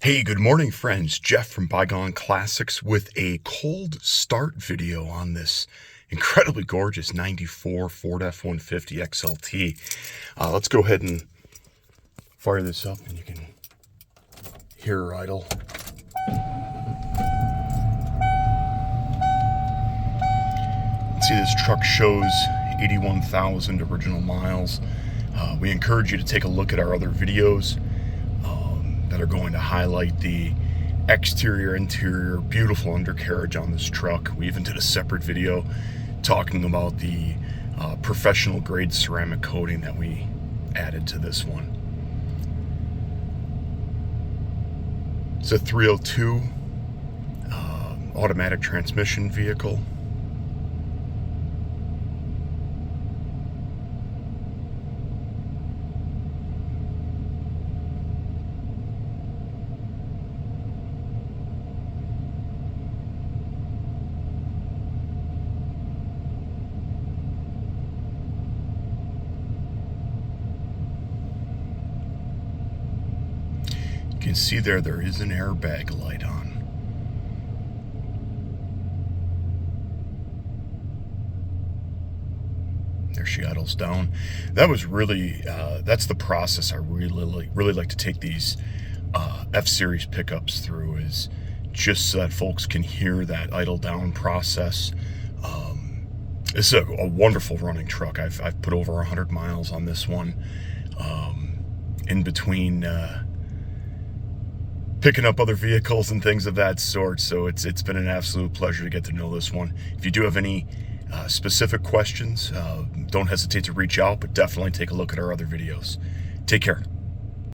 Hey, good morning, friends. Jeff from Bygone Classics with a cold start video on this incredibly gorgeous 94 Ford F-150 XLT. Let's go ahead and fire this up and you can hear her idle. See, this truck shows 81,000 original miles. We encourage you to take a look at our other videos that are going to highlight the exterior, interior, beautiful undercarriage on this truck. We even did a separate video talking about the professional grade ceramic coating that we added to this one. It's a 302 automatic transmission vehicle. You can see there is an airbag light on. There she idles down. That was really, that's the process I really like to take these F-Series pickups through, is just so that folks can hear that idle down process. This is a wonderful running truck. I've put over 100 miles on this one, in between picking up other vehicles and things of that sort. So it's been an absolute pleasure to get to know this one. If you do have any specific questions, don't hesitate to reach out, but definitely take a look at our other videos. Take care.